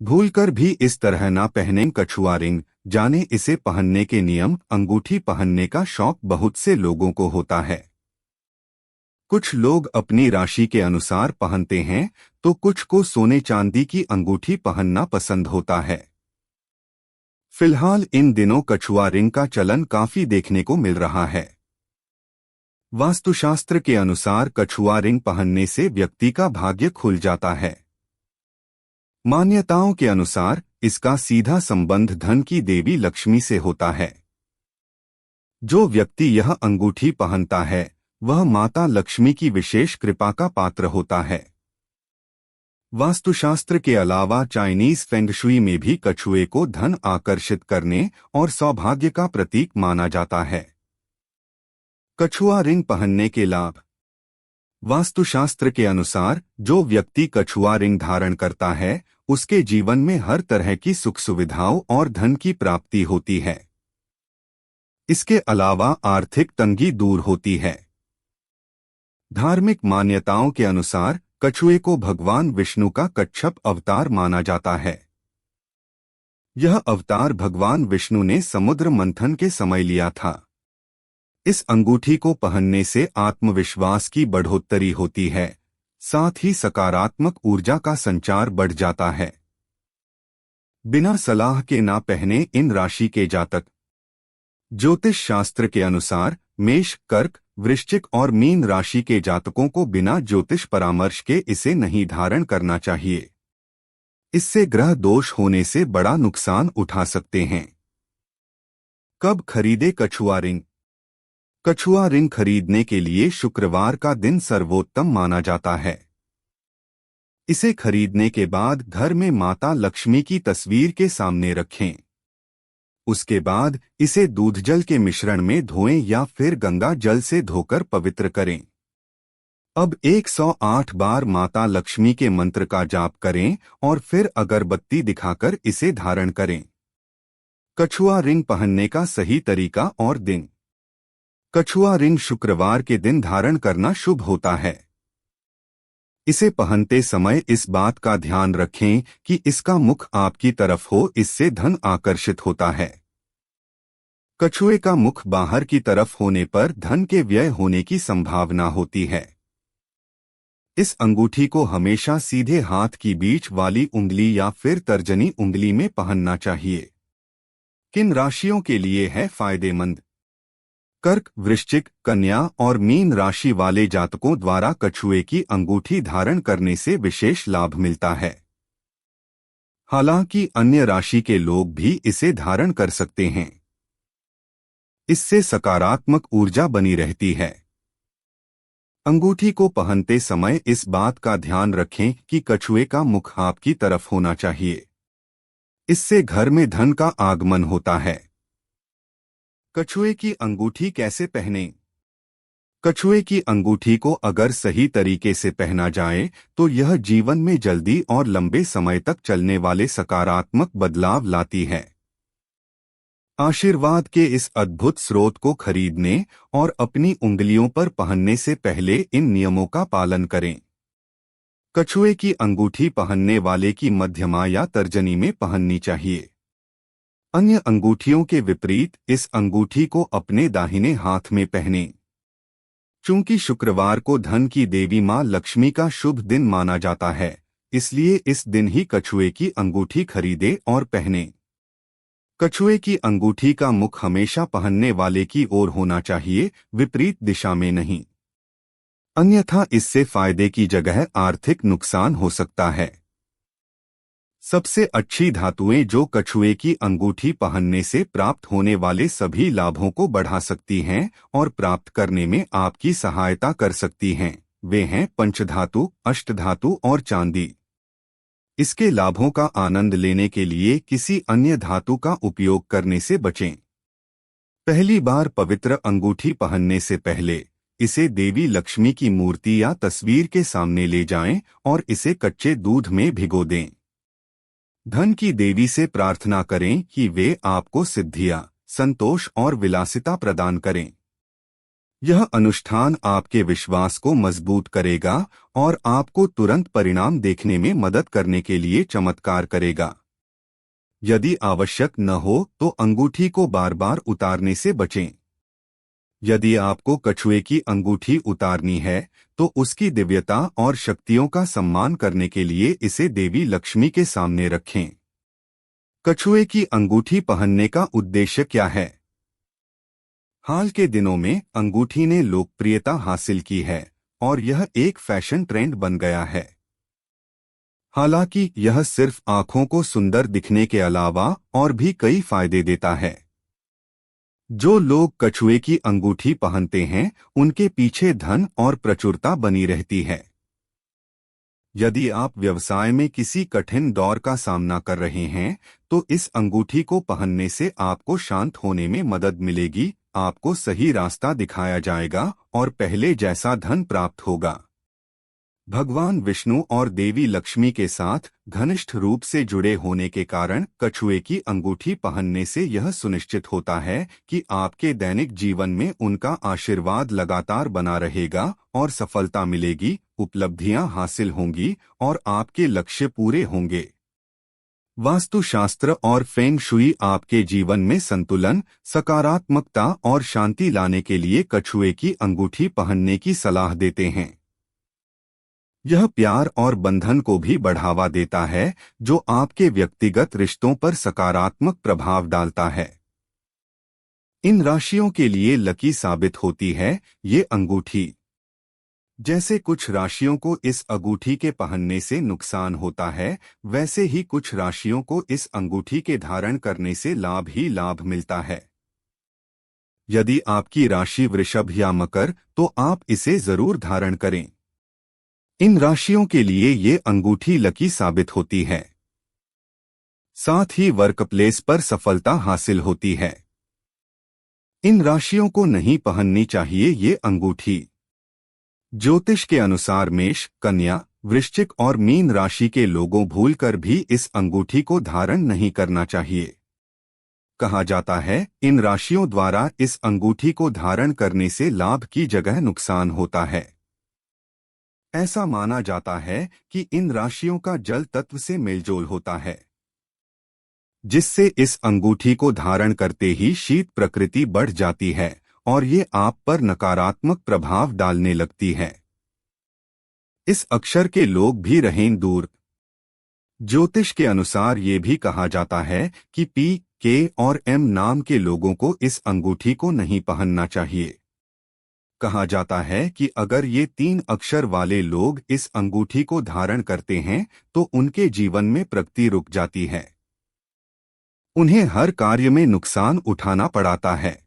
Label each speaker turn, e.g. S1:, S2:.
S1: भूलकर भी इस तरह ना पहनें कछुआ रिंग। जाने इसे पहनने के नियम। अंगूठी पहनने का शौक बहुत से लोगों को होता है। कुछ लोग अपनी राशि के अनुसार पहनते हैं तो कुछ को सोने चांदी की अंगूठी पहनना पसंद होता है। फिलहाल इन दिनों कछुआ रिंग का चलन काफी देखने को मिल रहा है। वास्तुशास्त्र के अनुसार कछुआ रिंग पहनने से व्यक्ति का भाग्य खुल जाता है। मान्यताओं के अनुसार इसका सीधा संबंध धन की देवी लक्ष्मी से होता है। जो व्यक्ति यह अंगूठी पहनता है वह माता लक्ष्मी की विशेष कृपा का पात्र होता है। वास्तुशास्त्र के अलावा चाइनीज फेंगशुई में भी कछुए को धन आकर्षित करने और सौभाग्य का प्रतीक माना जाता है। कछुआ रिंग पहनने के लाभ। वास्तुशास्त्र के अनुसार जो व्यक्ति कछुआ रिंग धारण करता है उसके जीवन में हर तरह की सुख सुविधाओं और धन की प्राप्ति होती है। इसके अलावा आर्थिक तंगी दूर होती है। धार्मिक मान्यताओं के अनुसार कछुए को भगवान विष्णु का कच्छप अवतार माना जाता है। यह अवतार भगवान विष्णु ने समुद्र मंथन के समय लिया था। इस अंगूठी को पहनने से आत्मविश्वास की बढ़ोतरी होती है, साथ ही सकारात्मक ऊर्जा का संचार बढ़ जाता है। बिना सलाह के ना पहने इन राशि के जातक। ज्योतिष शास्त्र के अनुसार मेष, कर्क, वृश्चिक और मीन राशि के जातकों को बिना ज्योतिष परामर्श के इसे नहीं धारण करना चाहिए। इससे ग्रह दोष होने से बड़ा नुकसान उठा सकते हैं। कब खरीदे कछुआ रिंग? कछुआ रिंग खरीदने के लिए शुक्रवार का दिन सर्वोत्तम माना जाता है। इसे खरीदने के बाद घर में माता लक्ष्मी की तस्वीर के सामने रखें। उसके बाद इसे दूध जल के मिश्रण में धोएं या फिर गंगा जल से धोकर पवित्र करें। अब 108 बार माता लक्ष्मी के मंत्र का जाप करें और फिर अगरबत्ती दिखाकर इसे धारण करें। कछुआ रिंग पहनने का सही तरीका और दिन। कछुआ रिंग शुक्रवार के दिन धारण करना शुभ होता है। इसे पहनते समय इस बात का ध्यान रखें कि इसका मुख आपकी तरफ हो, इससे धन आकर्षित होता है। कछुए का मुख बाहर की तरफ होने पर धन के व्यय होने की संभावना होती है। इस अंगूठी को हमेशा सीधे हाथ की बीच वाली उंगली या फिर तर्जनी उंगली में पहनना चाहिए। किन राशियों के लिए है फायदेमंद? कर्क, वृश्चिक, कन्या और मीन राशि वाले जातकों द्वारा कछुए की अंगूठी धारण करने से विशेष लाभ मिलता है। हालांकि अन्य राशि के लोग भी इसे धारण कर सकते हैं। इससे सकारात्मक ऊर्जा बनी रहती है। अंगूठी को पहनते समय इस बात का ध्यान रखें कि कछुए का मुख आपकी तरफ होना चाहिए। इससे घर में धन का आगमन होता है। कछुए की अंगूठी कैसे पहनें? कछुए की अंगूठी को अगर सही तरीके से पहना जाए तो यह जीवन में जल्दी और लंबे समय तक चलने वाले सकारात्मक बदलाव लाती है। आशीर्वाद के इस अद्भुत स्रोत को खरीदने और अपनी उंगलियों पर पहनने से पहले इन नियमों का पालन करें। कछुए की अंगूठी पहनने वाले की मध्यमा या तर्जनी में पहननी चाहिए। अन्य अंगूठियों के विपरीत इस अंगूठी को अपने दाहिने हाथ में पहनें। चूंकि शुक्रवार को धन की देवी मां लक्ष्मी का शुभ दिन माना जाता है, इसलिए इस दिन ही कछुए की अंगूठी खरीदें और पहनें। कछुए की अंगूठी का मुख हमेशा पहनने वाले की ओर होना चाहिए, विपरीत दिशा में नहीं। अन्यथा इससे फायदे की जगह आर्थिक नुकसान हो सकता है। सबसे अच्छी धातुएं जो कछुए की अंगूठी पहनने से प्राप्त होने वाले सभी लाभों को बढ़ा सकती हैं और प्राप्त करने में आपकी सहायता कर सकती हैं, वे हैं पंचधातु, अष्टधातु और चांदी। इसके लाभों का आनंद लेने के लिए किसी अन्य धातु का उपयोग करने से बचें। पहली बार पवित्र अंगूठी पहनने से पहले इसे देवी लक्ष्मी की मूर्ति या तस्वीर के सामने ले जाएं और इसे कच्चे दूध में भिगो दें। धन की देवी से प्रार्थना करें कि वे आपको सिद्धियां, संतोष और विलासिता प्रदान करें। यह अनुष्ठान आपके विश्वास को मजबूत करेगा और आपको तुरंत परिणाम देखने में मदद करने के लिए चमत्कार करेगा। यदि आवश्यक न हो तो अंगूठी को बार बार उतारने से बचें। यदि आपको कछुए की अंगूठी उतारनी है तो उसकी दिव्यता और शक्तियों का सम्मान करने के लिए इसे देवी लक्ष्मी के सामने रखें। कछुए की अंगूठी पहनने का उद्देश्य क्या है? हाल के दिनों में अंगूठी ने लोकप्रियता हासिल की है और यह एक फैशन ट्रेंड बन गया है। हालांकि यह सिर्फ आंखों को सुंदर दिखने के अलावा और भी कई फायदे देता है। जो लोग कछुए की अंगूठी पहनते हैं उनके पीछे धन और प्रचुरता बनी रहती है। यदि आप व्यवसाय में किसी कठिन दौर का सामना कर रहे हैं तो इस अंगूठी को पहनने से आपको शांत होने में मदद मिलेगी, आपको सही रास्ता दिखाया जाएगा और पहले जैसा धन प्राप्त होगा। भगवान विष्णु और देवी लक्ष्मी के साथ घनिष्ठ रूप से जुड़े होने के कारण कछुए की अंगूठी पहनने से यह सुनिश्चित होता है कि आपके दैनिक जीवन में उनका आशीर्वाद लगातार बना रहेगा और सफलता मिलेगी, उपलब्धियां हासिल होंगी और आपके लक्ष्य पूरे होंगे। वास्तुशास्त्र और फेंग शुई आपके जीवन में संतुलन, सकारात्मकता और शांति लाने के लिए कछुए की अंगूठी पहनने की सलाह देते हैं। यह प्यार और बंधन को भी बढ़ावा देता है जो आपके व्यक्तिगत रिश्तों पर सकारात्मक प्रभाव डालता है। इन राशियों के लिए लकी साबित होती है ये अंगूठी। जैसे कुछ राशियों को इस अंगूठी के पहनने से नुकसान होता है, वैसे ही कुछ राशियों को इस अंगूठी के धारण करने से लाभ ही लाभ मिलता है। यदि आपकी राशि वृषभ या मकर तो आप इसे जरूर धारण करें। इन राशियों के लिए ये अंगूठी लकी साबित होती है। साथ ही वर्कप्लेस पर सफलता हासिल होती है। इन राशियों को नहीं पहननी चाहिए ये अंगूठी। ज्योतिष के अनुसार मेष, कन्या, वृश्चिक और मीन राशि के लोगों भूलकर भी इस अंगूठी को धारण नहीं करना चाहिए। कहा जाता है इन राशियों द्वारा इस अंगूठी को धारण करने से लाभ की जगह नुकसान होता है। ऐसा माना जाता है कि इन राशियों का जल तत्व से मेलजोल होता है, जिससे इस अंगूठी को धारण करते ही शीत प्रकृति बढ़ जाती है और ये आप पर नकारात्मक प्रभाव डालने लगती है। इस अक्षर के लोग भी रहें दूर। ज्योतिष के अनुसार ये भी कहा जाता है कि पी, के और एम नाम के लोगों को इस अंगूठी को नहीं पहनना चाहिए। कहा जाता है कि अगर ये 3 अक्षर वाले लोग इस अंगूठी को धारण करते हैं तो उनके जीवन में प्रगति रुक जाती है। उन्हें हर कार्य में नुकसान उठाना पड़ता है।